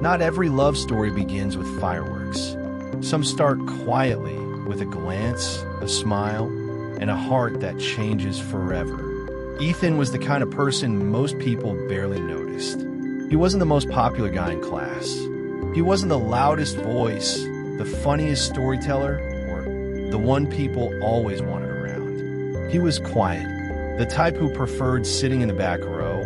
Not every love story begins with fireworks. Some start quietly with a glance, a smile, and a heart that changes forever. Ethan was the kind of person most people barely noticed. He wasn't the most popular guy in class. He wasn't the loudest voice, the funniest storyteller, or the one people always wanted around. He was quiet, the type who preferred sitting in the back row,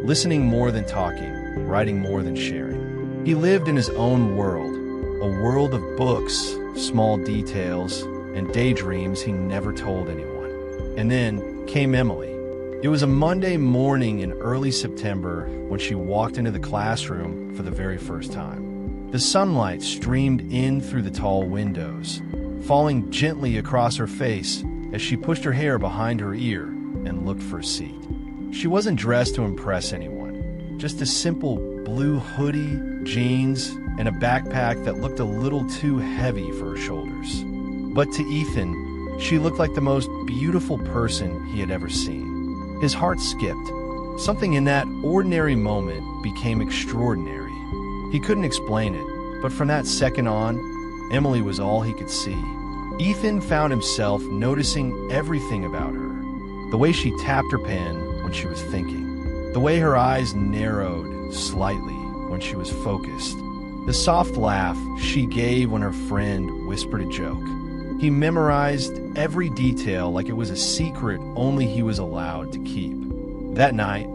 listening more than talking, writing more than sharing. He lived in his own world, a world of books, small details, and daydreams he never told anyone. And then came Emily. It was a Monday morning in early September when she walked into the classroom for the very first time. The sunlight streamed in through the tall windows, falling gently across her face as she pushed her hair behind her ear and looked for a seat. She wasn't dressed to impress anyone, just a simple blue hoodie, jeans, and a backpack that looked a little too heavy for her shoulders. But to Ethan, she looked like the most beautiful person he had ever seen. His heart skipped. Something in that ordinary moment became extraordinary. He couldn't explain it, but from that second on, Emily was all he could see. Ethan found himself noticing everything about her. The way she tapped her pen when she was thinking. The way her eyes narrowed slightly when she was focused. The soft laugh she gave when her friend whispered a joke. He memorized every detail like it was a secret only he was allowed to keep. That night,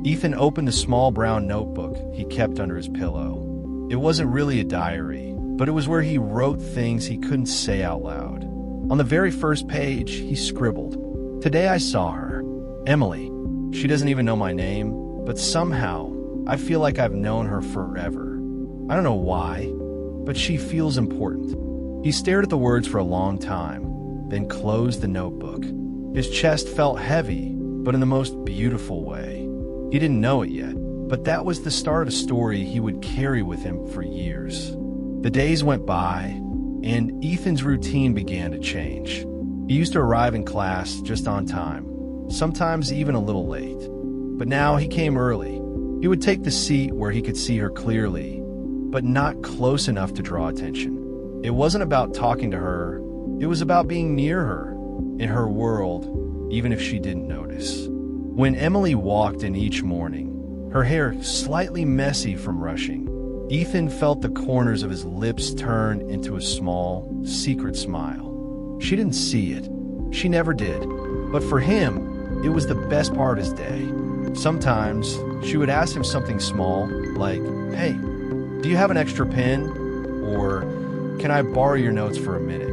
Ethan opened the small brown notebook he kept under his pillow. It wasn't really a diary, but it was where he wrote things he couldn't say out loud. On the very first page, he scribbled, "Today I saw her. Emily. She doesn't even know my name, but somehow I feel like I've known her forever. I don't know why, but she feels important." He stared at the words for a long time, then closed the notebook. His chest felt heavy, but in the most beautiful way. He didn't know it yet, but that was the start of a story he would carry with him for years. The days went by, and Ethan's routine began to change. He used to arrive in class just on time, sometimes even a little late. But now he came early. He would take the seat where he could see her clearly, but not close enough to draw attention. It wasn't about talking to her, it was about being near her, in her world, even if she didn't notice. When Emily walked in each morning, her hair slightly messy from rushing, Ethan felt the corners of his lips turn into a small, secret smile. She didn't see it. She never did. But for him, it was the best part of his day. Sometimes, she would ask him something small, like, "Hey, do you have an extra pen?" Or, "Can I borrow your notes for a minute?"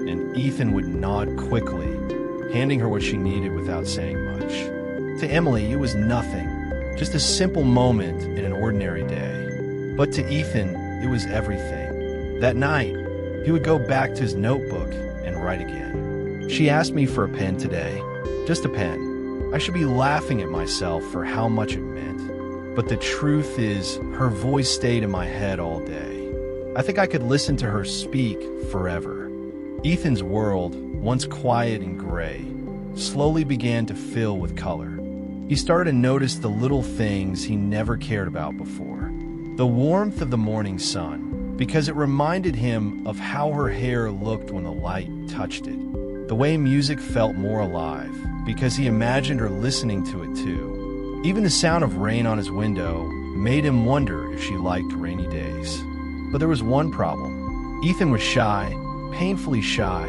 And Ethan would nod quickly, handing her what she needed without saying much. To Emily, it was nothing, just a simple moment in an ordinary day. But to Ethan, it was everything. That night, he would go back to his notebook and write again. "She asked me for a pen today. Just a pen. I should be laughing at myself for how much it meant. But the truth is, her voice stayed in my head all day. I think I could listen to her speak forever." Ethan's world, once quiet and gray, slowly began to fill with color. He started to notice the little things he never cared about before. The warmth of the morning sun, because it reminded him of how her hair looked when the light touched it. The way music felt more alive, because he imagined her listening to it too. Even the sound of rain on his window made him wonder if she liked rainy days. But there was one problem. Ethan was shy, painfully shy.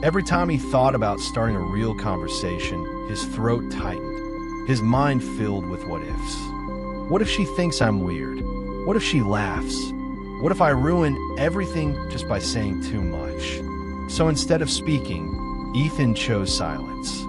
Every time he thought about starting a real conversation, his throat tightened, his mind filled with what ifs. What if she thinks I'm weird? What if she laughs? What if I ruin everything just by saying too much? So instead of speaking, Ethan chose silence.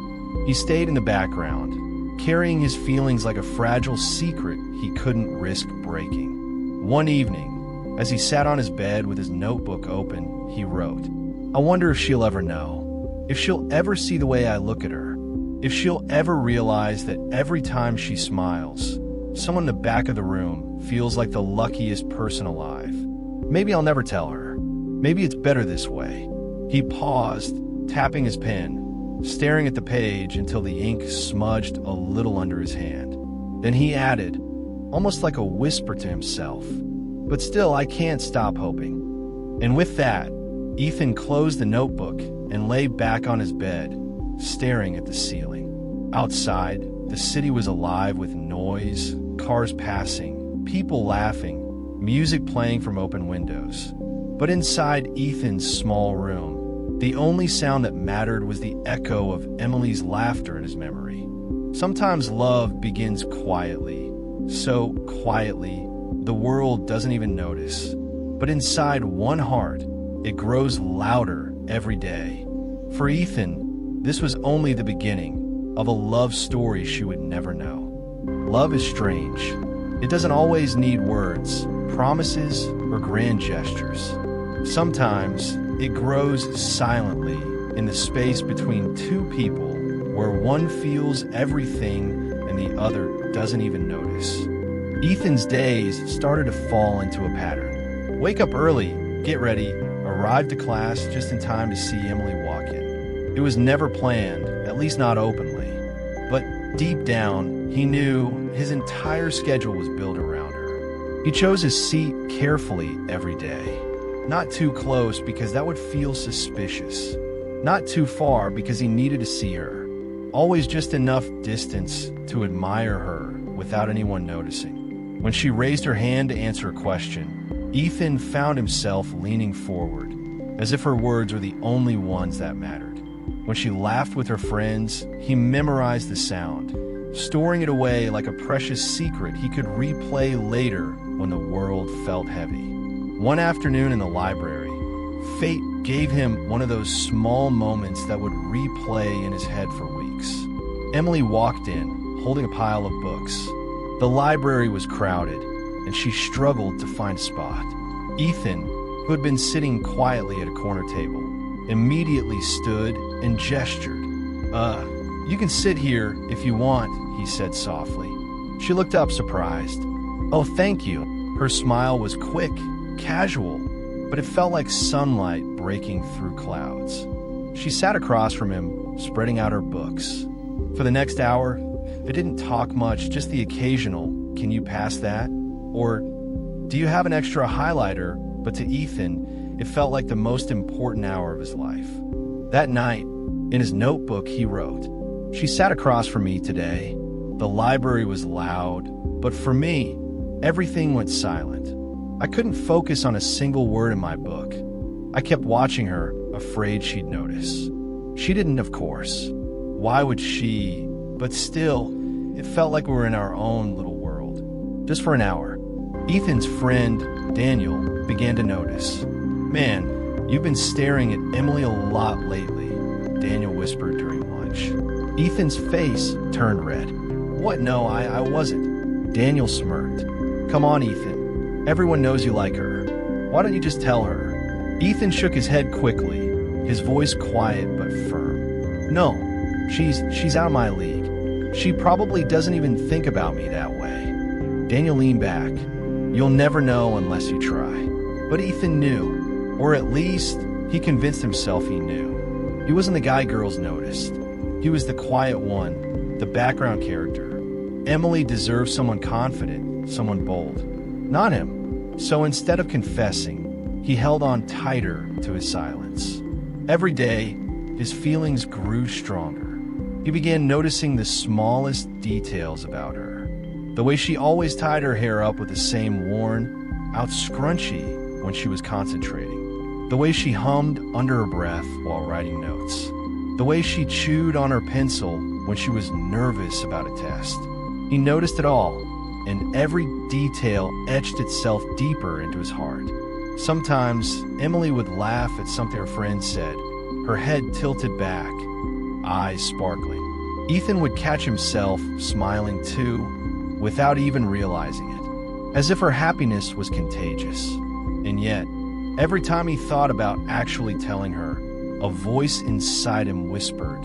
He stayed in the background, carrying his feelings like a fragile secret he couldn't risk breaking. One evening, as he sat on his bed with his notebook open, he wrote, "I wonder if she'll ever know, if she'll ever see the way I look at her, if she'll ever realize that every time she smiles, someone in the back of the room feels like the luckiest person alive. Maybe I'll never tell her. Maybe it's better this way." He paused, tapping his pen, staring at the page until the ink smudged a little under his hand. Then he added, almost like a whisper to himself, but still I can't stop hoping. And with that, Ethan closed the notebook and lay back on his bed, staring at the ceiling. Outside, the city was alive with noise, cars passing, people laughing, music playing from open windows. But inside Ethan's small room, the only sound that mattered was the echo of Emily's laughter in his memory. Sometimes love begins quietly, so quietly the world doesn't even notice. But inside one heart, it grows louder every day. For Ethan, this was only the beginning of a love story she would never know. Love is strange. It doesn't always need words, promises, or grand gestures. Sometimes it grows silently in the space between two people where one feels everything and the other doesn't even notice. Ethan's days started to fall into a pattern. Wake up early, get ready, arrive to class just in time to see Emily walk in. It was never planned, at least not openly. But deep down, he knew his entire schedule was built around her. He chose his seat carefully every day. Not too close because that would feel suspicious. Not too far because he needed to see her. Always just enough distance to admire her without anyone noticing. When she raised her hand to answer a question, Ethan found himself leaning forward, as if her words were the only ones that mattered. When she laughed with her friends, he memorized the sound, storing it away like a precious secret he could replay later when the world felt heavy. One afternoon in the library, fate gave him one of those small moments that would replay in his head for weeks. Emily walked in, holding a pile of books. The library was crowded, and she struggled to find a spot. Ethan, who had been sitting quietly at a corner table, immediately stood and gestured. You can sit here if you want," he said softly. She looked up surprised. "Oh, thank you." Her smile was quick, casual, but it felt like sunlight breaking through clouds. She sat across from him, spreading out her books. For the next hour, they didn't talk much, just the occasional, "Can you pass that?" Or, "Do you have an extra highlighter?" But to Ethan, it felt like the most important hour of his life. That night, in his notebook, he wrote, "She sat across from me today. The library was loud, but for me, everything went silent. I couldn't focus on a single word in my book. I kept watching her, afraid she'd notice. She didn't, of course. Why would she? But still, it felt like we were in our own little world. Just for an hour." Ethan's friend, Daniel, began to notice. "Man, you've been staring at Emily a lot lately," Daniel whispered during lunch. Ethan's face turned red. "What? No, I wasn't." Daniel smirked. "Come on, Ethan. Everyone knows you like her. Why don't you just tell her?" Ethan shook his head quickly, his voice quiet but firm. "No, she's out of my league. She probably doesn't even think about me that way." Daniel leaned back. "You'll never know unless you try." But Ethan knew, or at least he convinced himself he knew. He wasn't the guy girls noticed. He was the quiet one, the background character. Emily deserved someone confident, someone bold. Not him. So instead of confessing, he held on tighter to his silence. Every day, his feelings grew stronger. He began noticing the smallest details about her. The way she always tied her hair up with the same worn-out scrunchie when she was concentrating. The way she hummed under her breath while writing notes. The way she chewed on her pencil when she was nervous about a test. He noticed it all, and every detail etched itself deeper into his heart. Sometimes, Emily would laugh at something her friend said, her head tilted back, eyes sparkling. Ethan would catch himself smiling too, without even realizing it, as if her happiness was contagious. And yet, every time he thought about actually telling her, a voice inside him whispered,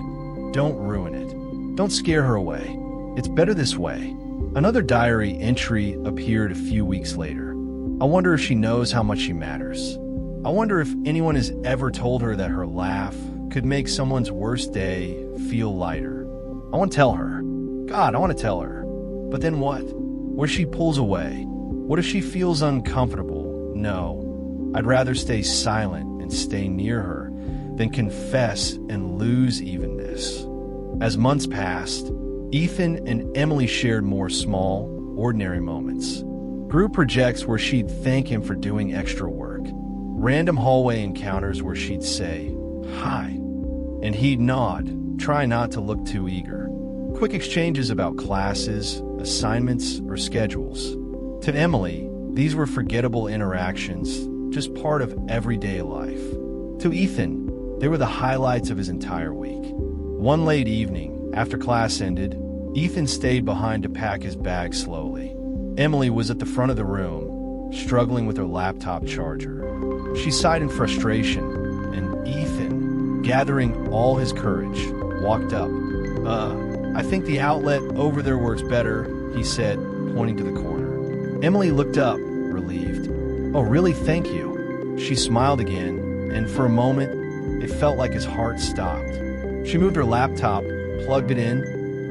"Don't ruin it. Don't scare her away. It's better this way." Another diary entry appeared a few weeks later. "I wonder if she knows how much she matters. I wonder if anyone has ever told her that her laugh could make someone's worst day feel lighter. I want to tell her. God, I want to tell her. But then what? What if she pulls away? What if she feels uncomfortable? No, I'd rather stay silent and stay near her than confess and lose evenness. As months passed, Ethan and Emily shared more small, ordinary moments. Group projects where she'd thank him for doing extra work. Random hallway encounters where she'd say, "Hi," and he'd nod, try not to look too eager. Quick exchanges about classes, assignments, or schedules. To Emily, these were forgettable interactions, just part of everyday life. To Ethan, they were the highlights of his entire week. One late evening, after class ended, Ethan stayed behind to pack his bag slowly. Emily was at the front of the room, struggling with her laptop charger. She sighed in frustration, and Ethan, gathering all his courage, walked up. I think the outlet over there works better," he said, pointing to the corner. Emily looked up, relieved. "Oh, really? Thank you." She smiled again, and for a moment, it felt like his heart stopped. She moved her laptop, plugged it in,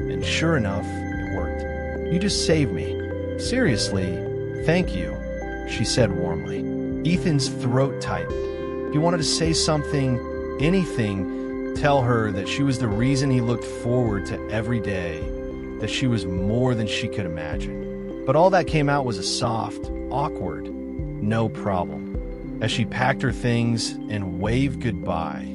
and sure enough, it worked. "You just saved me. Seriously, thank you," she said warmly. Ethan's throat tightened. He wanted to say something, anything, tell her that she was the reason he looked forward to every day, that she was more than she could imagine. But all that came out was a soft, awkward, "no problem." As she packed her things and waved goodbye,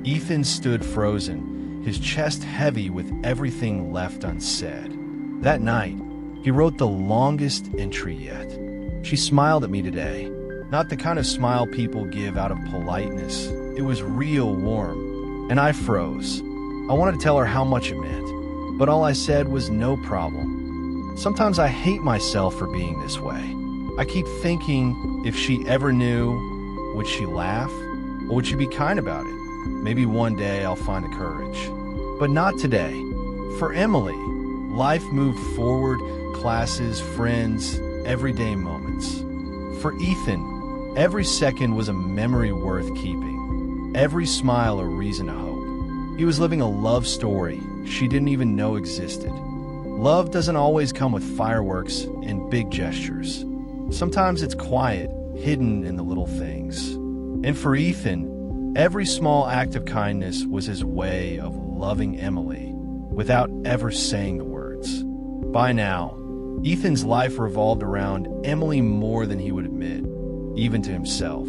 Ethan stood frozen, his chest heavy with everything left unsaid. That night, he wrote the longest entry yet. "She smiled at me today. Not the kind of smile people give out of politeness. It was real warm. And I froze. I wanted to tell her how much it meant, but all I said was no problem. Sometimes I hate myself for being this way. I keep thinking if she ever knew, would she laugh? Or would she be kind about it? Maybe one day I'll find the courage. But not today." For Emily, life moved forward, classes, friends, everyday moments. For Ethan, every second was a memory worth keeping. Every smile a reason to hope. He was living a love story she didn't even know existed. Love doesn't always come with fireworks and big gestures. Sometimes it's quiet, hidden in the little things. And for Ethan, every small act of kindness was his way of loving Emily without ever saying the words. By now, Ethan's life revolved around Emily more than he would admit, even to himself.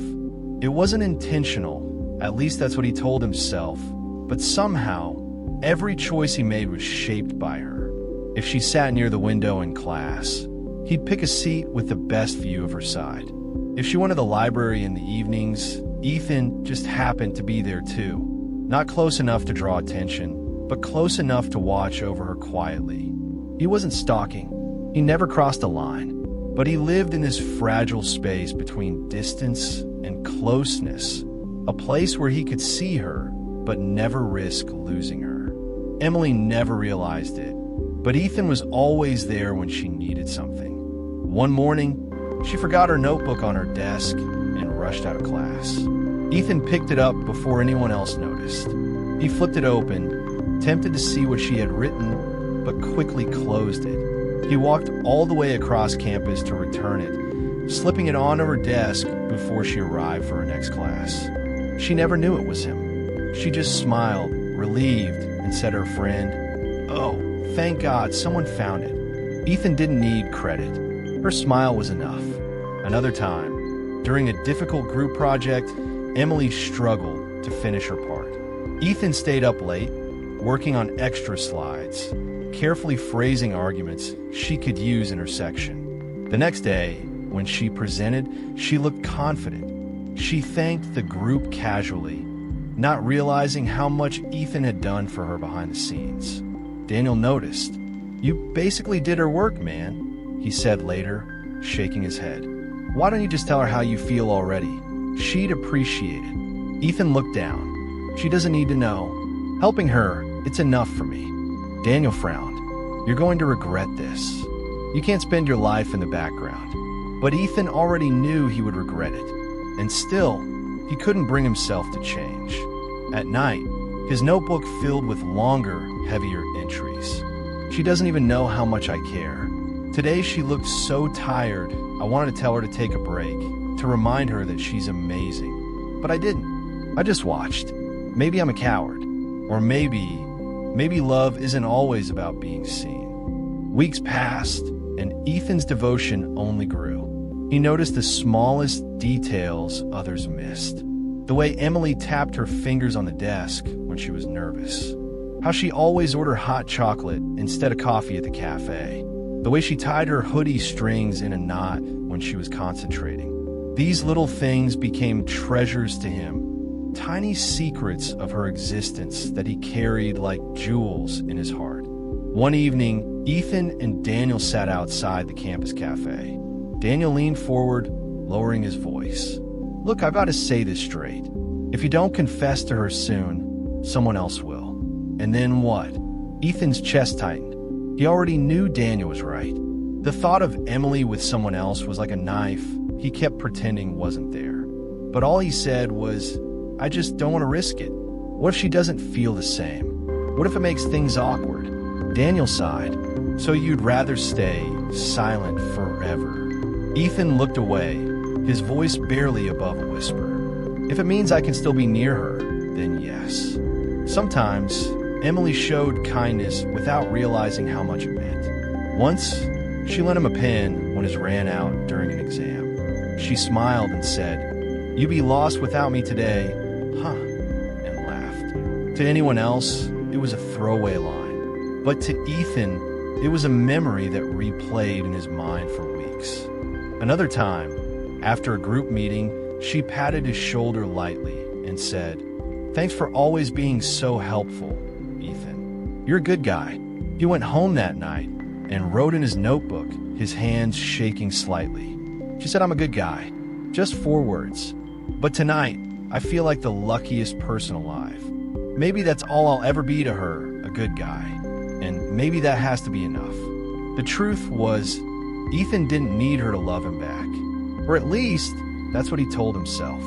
It wasn't intentional. At least that's what he told himself, but somehow, every choice he made was shaped by her. If she sat near the window in class, he'd pick a seat with the best view of her side. If she went to the library in the evenings, Ethan just happened to be there too. Not close enough to draw attention, but close enough to watch over her quietly. He wasn't stalking. He never crossed a line, but he lived in this fragile space between distance and closeness. A place where he could see her, but never risk losing her. Emily never realized it, but Ethan was always there when she needed something. One morning, she forgot her notebook on her desk and rushed out of class. Ethan picked it up before anyone else noticed. He flipped it open, tempted to see what she had written, but quickly closed it. He walked all the way across campus to return it, slipping it onto her desk before she arrived for her next class. She never knew it was him. She just smiled, relieved, and said to her friend, "Oh, thank God, someone found it." Ethan didn't need credit. Her smile was enough. Another time, during a difficult group project, Emily struggled to finish her part. Ethan stayed up late, working on extra slides, carefully phrasing arguments she could use in her section. The next day, when she presented, she looked confident. She thanked the group casually, not realizing how much Ethan had done for her behind the scenes. Daniel noticed. "You basically did her work, man," he said later, shaking his head. "Why don't you just tell her how you feel already? She'd appreciate it." Ethan looked down. "She doesn't need to know. Helping her, it's enough for me." Daniel frowned. "You're going to regret this. You can't spend your life in the background." But Ethan already knew he would regret it. And still, he couldn't bring himself to change. At night, his notebook filled with longer, heavier entries. "She doesn't even know how much I care. Today she looked so tired, I wanted to tell her to take a break, to remind her that she's amazing. But I didn't. I just watched. Maybe I'm a coward. Or maybe love isn't always about being seen. Weeks passed, and Ethan's devotion only grew. He noticed the smallest details others missed. The way Emily tapped her fingers on the desk when she was nervous. How she always ordered hot chocolate instead of coffee at the cafe. The way she tied her hoodie strings in a knot when she was concentrating. These little things became treasures to him, tiny secrets of her existence that he carried like jewels in his heart. One evening, Ethan and Daniel sat outside the campus cafe. Daniel leaned forward, lowering his voice. "Look, I've got to say this straight. If you don't confess to her soon, someone else will." And then what? Ethan's chest tightened. He already knew Daniel was right. The thought of Emily with someone else was like a knife he kept pretending wasn't there. But all he said was, "I just don't want to risk it. What if she doesn't feel the same? What if it makes things awkward?" Daniel sighed. "So you'd rather stay silent forever?" Ethan looked away, his voice barely above a whisper. "If it means I can still be near her, then yes." Sometimes, Emily showed kindness without realizing how much it meant. Once, she lent him a pen when his ran out during an exam. She smiled and said, "You be lost without me today, huh?" and laughed. To anyone else, it was a throwaway line. But to Ethan, it was a memory that replayed in his mind for weeks. Another time, after a group meeting, she patted his shoulder lightly and said, "Thanks for always being so helpful, Ethan. You're a good guy." He went home that night and wrote in his notebook, his hands shaking slightly. She said, "I'm a good guy." Just 4 words. But tonight, I feel like the luckiest person alive. Maybe that's all I'll ever be to her, a good guy. And maybe that has to be enough. The truth was, Ethan didn't need her to love him back. Or at least, that's what he told himself.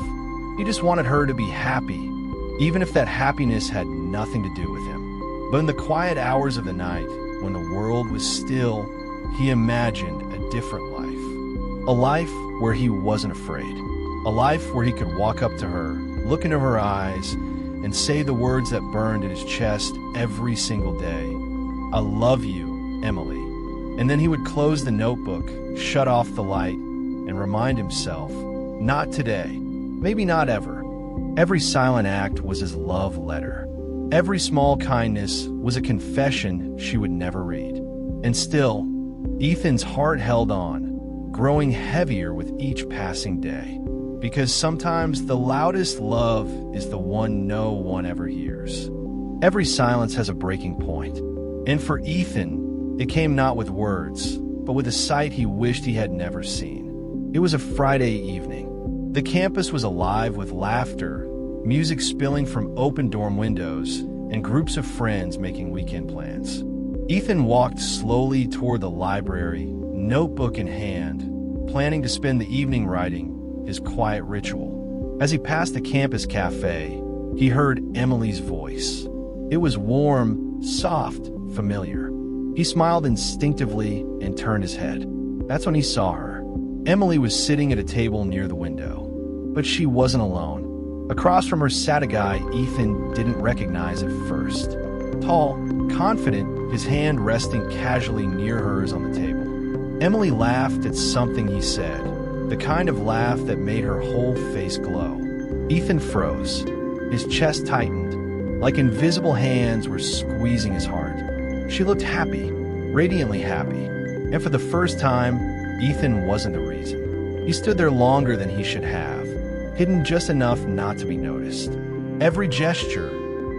He just wanted her to be happy, even if that happiness had nothing to do with him. But in the quiet hours of the night, when the world was still, he imagined a different life. A life where he wasn't afraid. A life where he could walk up to her, look into her eyes, and say the words that burned in his chest every single day. "I love you, Emily." And then he would close the notebook, shut off the light, and remind himself, not today, maybe not ever. Every silent act was his love letter. Every small kindness was a confession she would never read. And still, Ethan's heart held on, growing heavier with each passing day. Because sometimes the loudest love is the one no one ever hears. Every silence has a breaking point. And for Ethan, it came not with words, but with a sight he wished he had never seen. It was a Friday evening. The campus was alive with laughter, music spilling from open dorm windows, and groups of friends making weekend plans. Ethan walked slowly toward the library, notebook in hand, planning to spend the evening writing his quiet ritual. As he passed the campus cafe, he heard Emily's voice. It was warm, soft, familiar. He smiled instinctively and turned his head. That's when he saw her. Emily was sitting at a table near the window. But she wasn't alone. Across from her sat a guy Ethan didn't recognize at first. Tall, confident, his hand resting casually near hers on the table. Emily laughed at something he said, the kind of laugh that made her whole face glow. Ethan froze. His chest tightened, like invisible hands were squeezing his heart. She looked happy, radiantly happy, and for the first time, Ethan wasn't the reason. He stood there longer than he should have, hidden just enough not to be noticed. Every gesture,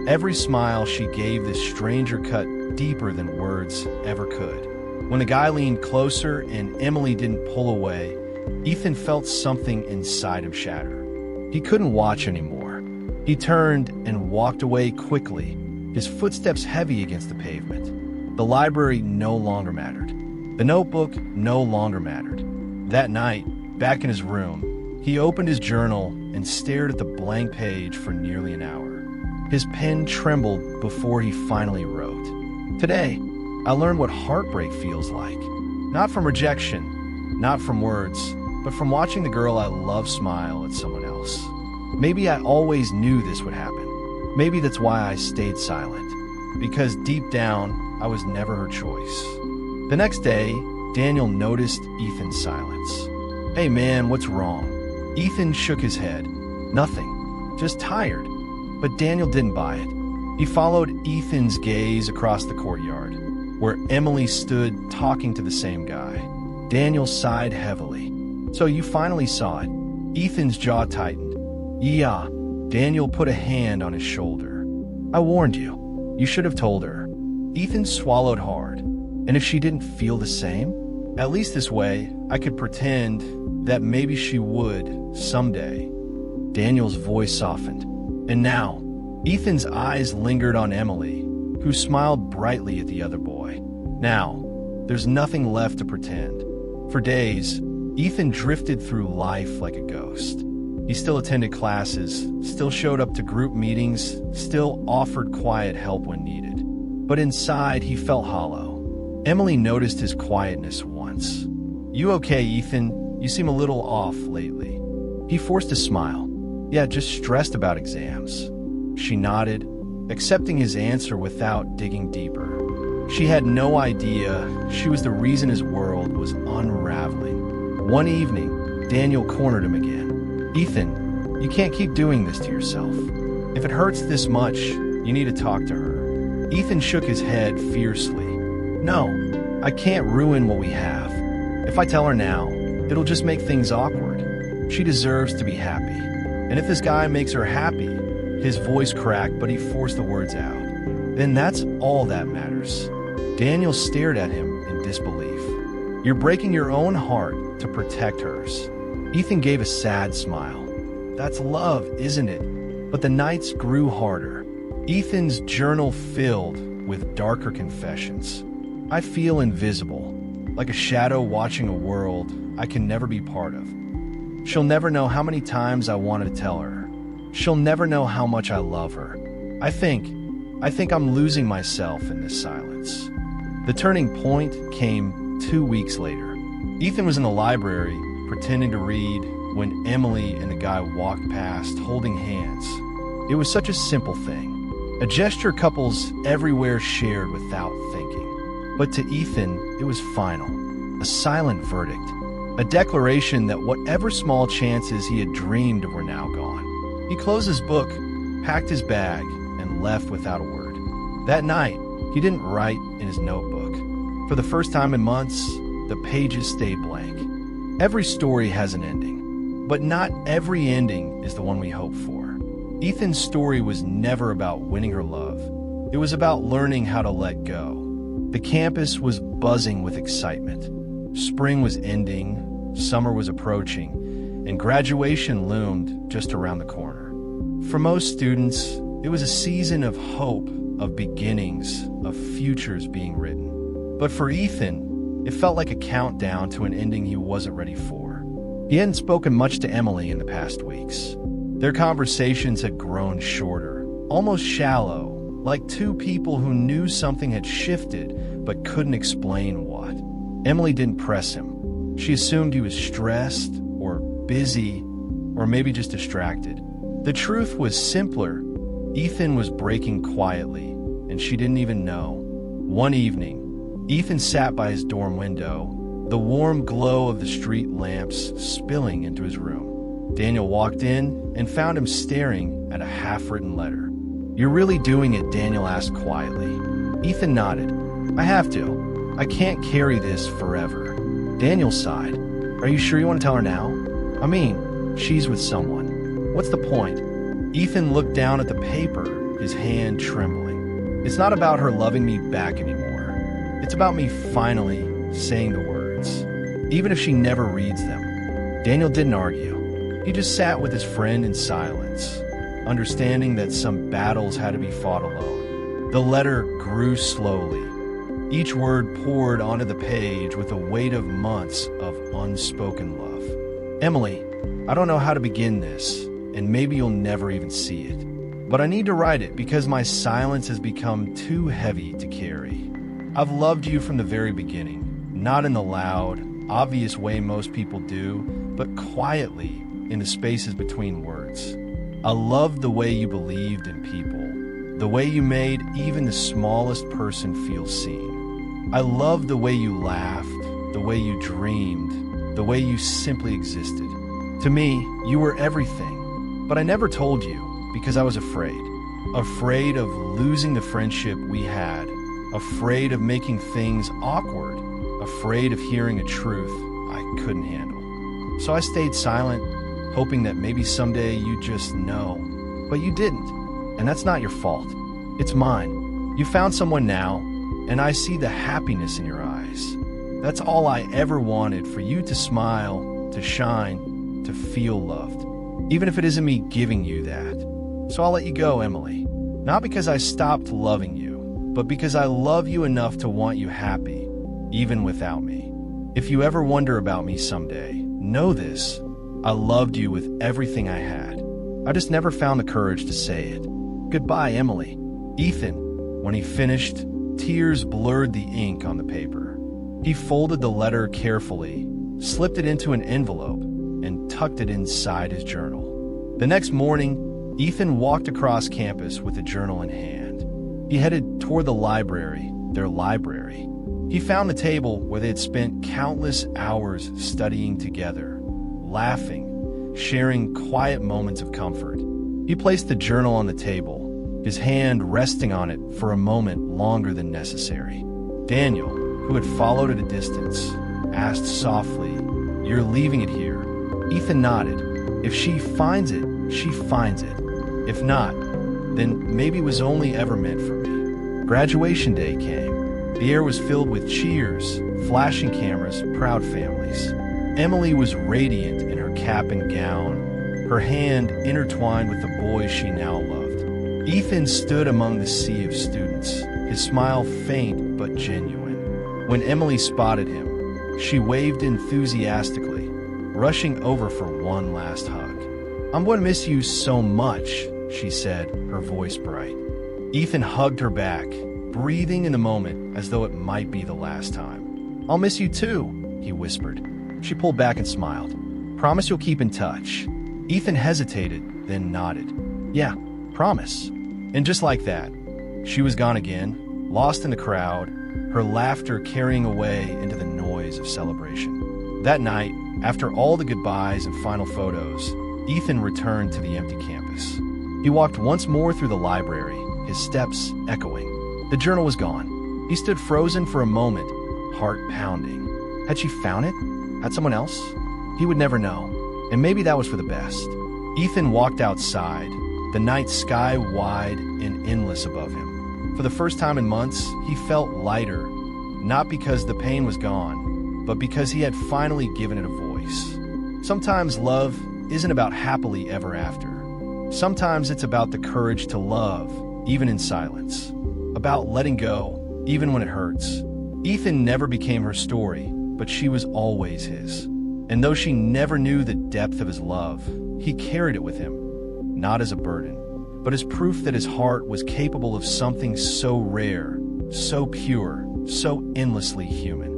every smile she gave this stranger cut deeper than words ever could. When the guy leaned closer and Emily didn't pull away, Ethan felt something inside him shatter. He couldn't watch anymore. He turned and walked away quickly, his footsteps heavy against the pavement. The library no longer mattered. The notebook no longer mattered. That night, back in his room, he opened his journal and stared at the blank page for nearly an hour. His pen trembled before he finally wrote. "Today, I learned what heartbreak feels like. Not from rejection, not from words, but from watching the girl I love smile at someone else. Maybe I always knew this would happen. Maybe that's why I stayed silent. Because deep down, I was never her choice. The next day, Daniel noticed Ethan's silence. "Hey man, what's wrong?" Ethan shook his head. "Nothing. Just tired." But Daniel didn't buy it. He followed Ethan's gaze across the courtyard, where Emily stood talking to the same guy. Daniel sighed heavily. "So you finally saw it." Ethan's jaw tightened. "Yeah." Daniel put a hand on his shoulder. "I warned you. You should have told her." Ethan swallowed hard. And if she didn't feel the same? At least this way, I could pretend that maybe she would someday. Daniel's voice softened. And now, Ethan's eyes lingered on Emily, who smiled brightly at the other boy. Now, there's nothing left to pretend. For days, Ethan drifted through life like a ghost. He still attended classes, still showed up to group meetings, still offered quiet help when needed. But inside, he felt hollow. Emily noticed his quietness once. "You okay, Ethan? You seem a little off lately." He forced a smile. "Yeah, just stressed about exams." She nodded, accepting his answer without digging deeper. She had no idea she was the reason his world was unraveling. One evening, Daniel cornered him again. "Ethan, you can't keep doing this to yourself. If it hurts this much, you need to talk to her." Ethan shook his head fiercely. "No, I can't ruin what we have. If I tell her now, it'll just make things awkward. She deserves to be happy. And if this guy makes her happy," his voice cracked, but he forced the words out, "then that's all that matters." Daniel stared at him in disbelief. "You're breaking your own heart to protect hers." Ethan gave a sad smile. "That's love, isn't it?" But the nights grew harder. Ethan's journal filled with darker confessions. "I feel invisible, like a shadow watching a world I can never be part of. She'll never know how many times I wanted to tell her. She'll never know how much I love her. I think I'm losing myself in this silence." The turning point came 2 weeks later. Ethan was in the library, pretending to read, when Emily and the guy walked past, holding hands. It was such a simple thing, a gesture couples everywhere shared without thinking. But to Ethan, it was final, a silent verdict, a declaration that whatever small chances he had dreamed of were now gone. He closed his book, packed his bag, and left without a word. That night, he didn't write in his notebook. For the first time in months, the pages stayed blank. Every story has an ending, but not every ending is the one we hope for. Ethan's story was never about winning her love. It was about learning how to let go. The campus was buzzing with excitement. Spring was ending, summer was approaching, and graduation loomed just around the corner. For most students, it was a season of hope, of beginnings, of futures being written. But for Ethan, it felt like a countdown to an ending he wasn't ready for. He hadn't spoken much to Emily in the past weeks. Their conversations had grown shorter, almost shallow, like two people who knew something had shifted but couldn't explain what. Emily didn't press him. She assumed he was stressed or busy or maybe just distracted. The truth was simpler. Ethan was breaking quietly, and she didn't even know. One evening, Ethan sat by his dorm window, the warm glow of the street lamps spilling into his room. Daniel walked in and found him staring at a half-written letter. "You're really doing it?" Daniel asked quietly. Ethan nodded. "I have to. I can't carry this forever." Daniel sighed. "Are you sure you want to tell her now? I mean, she's with someone. What's the point?" Ethan looked down at the paper, his hand trembling. "It's not about her loving me back anymore. It's about me finally saying the words, even if she never reads them." Daniel didn't argue. He just sat with his friend in silence, understanding that some battles had to be fought alone. The letter grew slowly. Each word poured onto the page with the weight of months of unspoken love. "Emily, I don't know how to begin this, and maybe you'll never even see it. But I need to write it because my silence has become too heavy to carry. I've loved you from the very beginning, not in the loud, obvious way most people do, but quietly in the spaces between words. I loved the way you believed in people, the way you made even the smallest person feel seen. I loved the way you laughed, the way you dreamed, the way you simply existed. To me, you were everything, but I never told you because I was afraid. Afraid of losing the friendship we had, afraid of making things awkward, afraid of hearing a truth I couldn't handle. So I stayed silent, hoping that maybe someday you'd just know. But you didn't, and that's not your fault. It's mine. You found someone now, and I see the happiness in your eyes. That's all I ever wanted, for you to smile, to shine, to feel loved. Even if it isn't me giving you that. So I'll let you go, Emily. Not because I stopped loving you, but because I love you enough to want you happy, even without me. If you ever wonder about me someday, know this. I loved you with everything I had. I just never found the courage to say it. Goodbye, Emily. Ethan, when he finished, tears blurred the ink on the paper. He folded the letter carefully, slipped it into an envelope, and tucked it inside his journal. The next morning, Ethan walked across campus with a journal in hand. He headed toward the library, their library. He found the table where they had spent countless hours studying together, laughing, sharing quiet moments of comfort. He placed the journal on the table, his hand resting on it for a moment longer than necessary. Daniel, who had followed at a distance, asked softly, "You're leaving it here?" Ethan nodded. If she finds it, she finds it. If not, then maybe it was only ever meant for me. Graduation day came. The air was filled with cheers, flashing cameras, proud families. Emily was radiant in her cap and gown, her hand intertwined with the boy she now loved. Ethan stood among the sea of students, his smile faint but genuine. When Emily spotted him, she waved enthusiastically, rushing over for one last hug. "I'm going to miss you so much," she said, her voice bright. Ethan hugged her back, breathing in the moment as though it might be the last time. "I'll miss you too," he whispered. She pulled back and smiled. "Promise you'll keep in touch." Ethan hesitated, then nodded. "Yeah, promise." And just like that, she was gone again, lost in the crowd, her laughter carrying away into the noise of celebration. That night, after all the goodbyes and final photos, Ethan returned to the empty campus. He walked once more through the library, his steps echoing. The journal was gone. He stood frozen for a moment, heart pounding. Had she found it? Had someone else? He would never know, and maybe that was for the best. Ethan walked outside, the night sky wide and endless above him. For the first time in months, he felt lighter, not because the pain was gone, but because he had finally given it a voice. Sometimes love isn't about happily ever after. Sometimes it's about the courage to love, even in silence. About letting go, even when it hurts. Ethan never became her story, but she was always his. And though she never knew the depth of his love, he carried it with him, not as a burden, but as proof that his heart was capable of something so rare, so pure, so endlessly human.